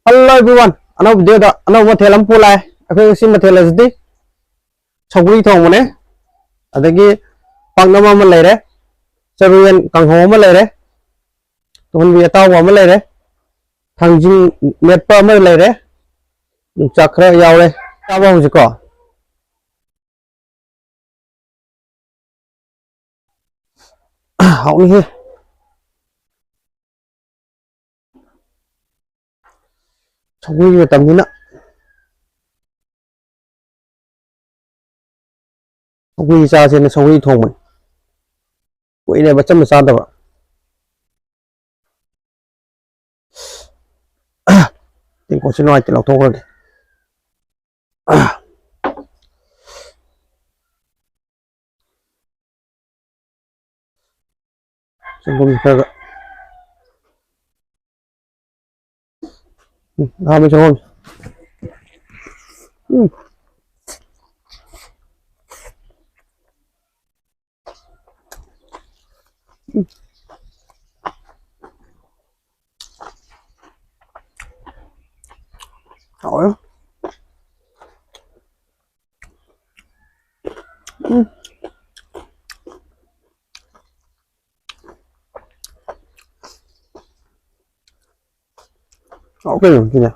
Hello everyone. Ano video da ano mo thelam pulai. Ako sim mathela jdi. Chogri thong mo ne. Adagi pangnama ma lere. Saruyan kangho ma lere. Tuhun bi ataw ma lere. Thangjing net pa ma lere. Chakra yaw le. Ta ba hu ji ko. Hau ni he. Chogri tam ni na. Chogri sa se ne chogri thong mo. Quỷ này bắt châm sao đâu ạ? Tình có xin nói thì lọc thô rồi. Xin không sao ạ. Hai mươi không. Hỏi ok rồi chị nè.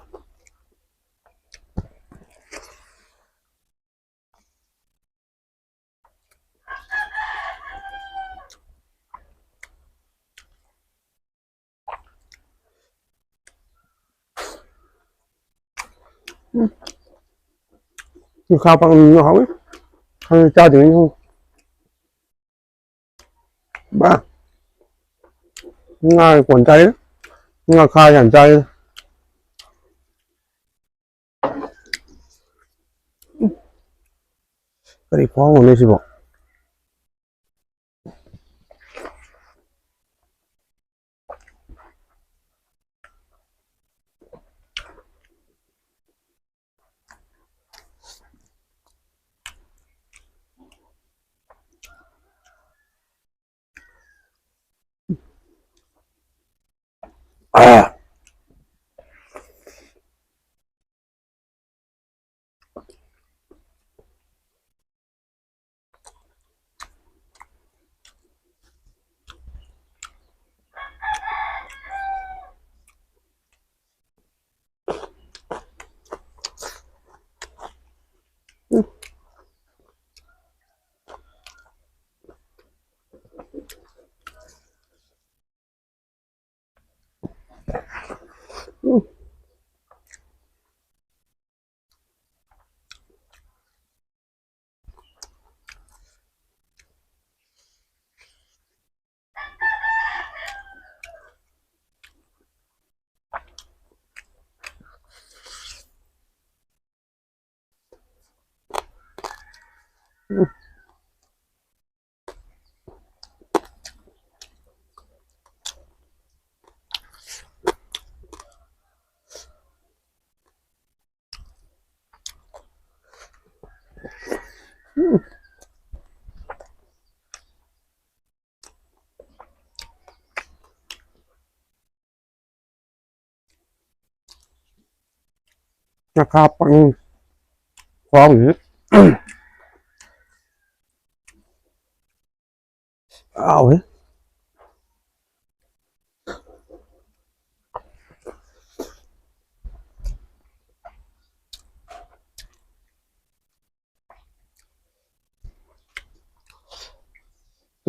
Khao bằng hỏi không cho chuyện không ba ngay quần tay đó ngay khai hàng tay cái gì khó còn đây gì bộราคาปังฟองอยู่เอาเฮ้ย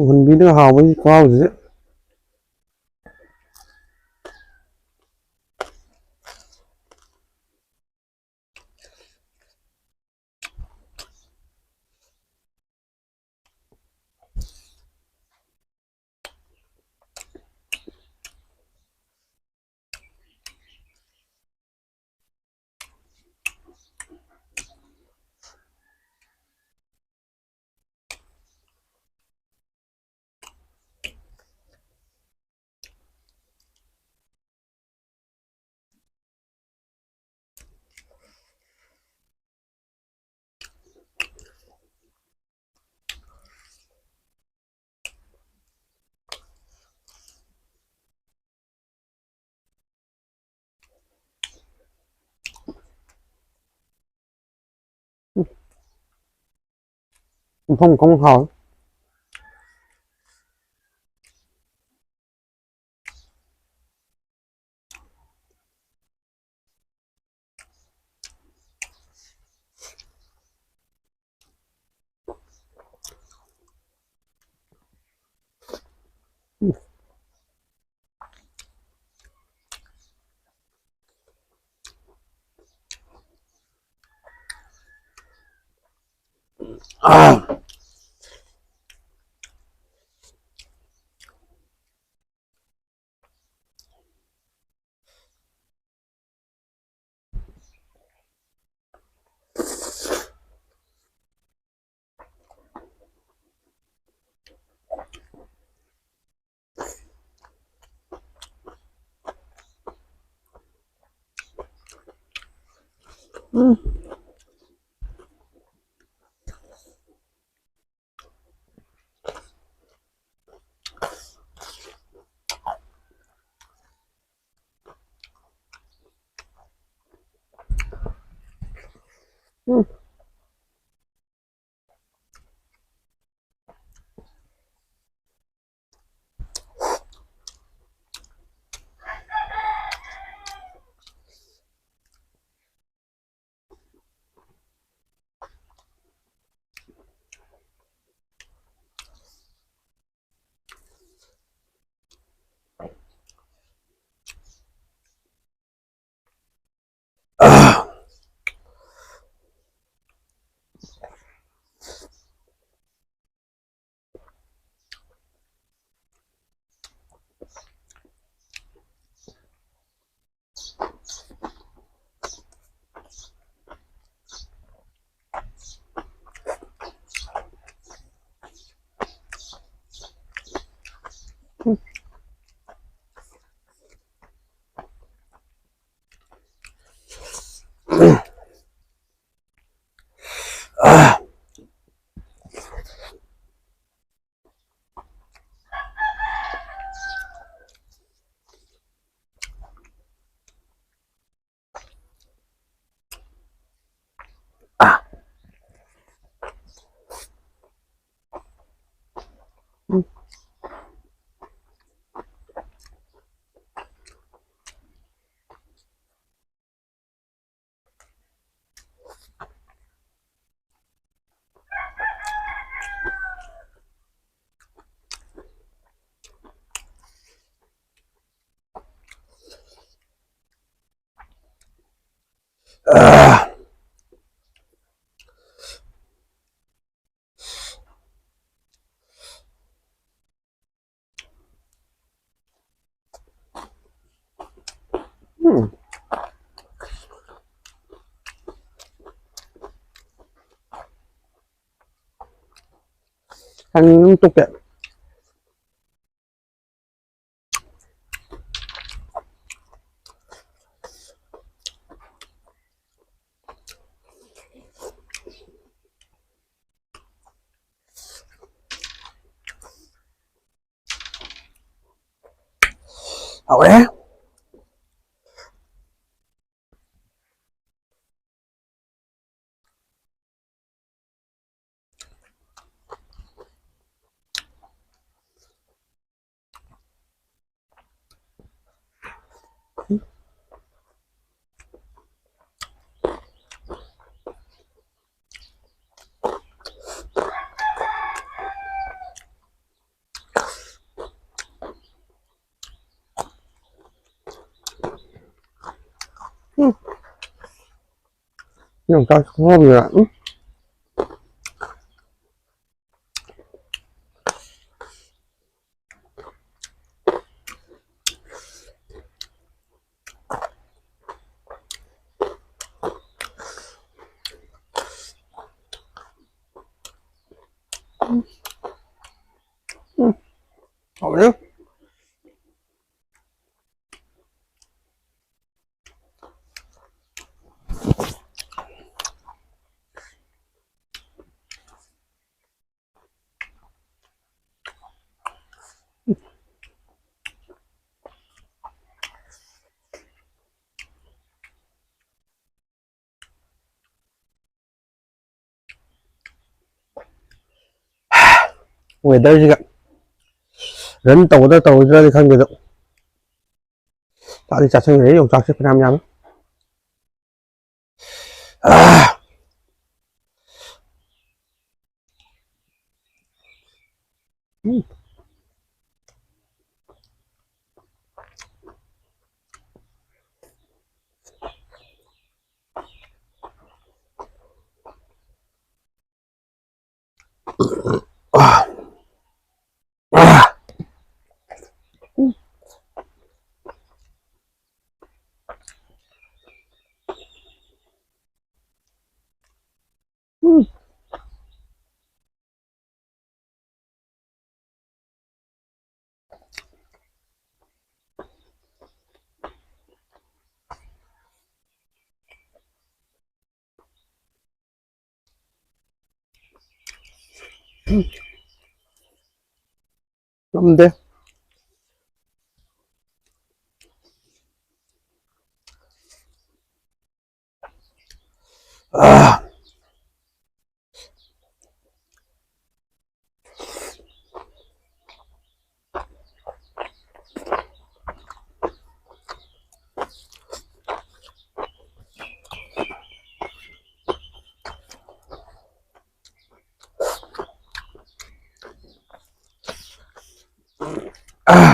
คนมีเนื้อหาไม่ฟองอยู่ không không hỏi à. Ăn tục kệ hậu đấy nhưng tao không ngon rồi ạ hậu đấy 웨더지가 ren tàu ra thì không được tại thì chặt sang đấy dùng chặt sẽ phải làm nhắm à Không thế à à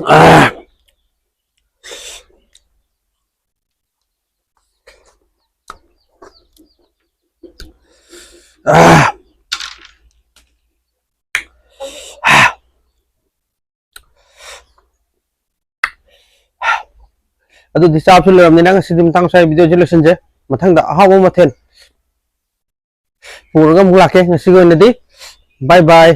à à ಅದು ದಿಸ option ನಿನಗೆ ಸಿದ್ಧ tăng sai video selection je mathang da hawo mathen purga mulake ngasi go nadi bye bye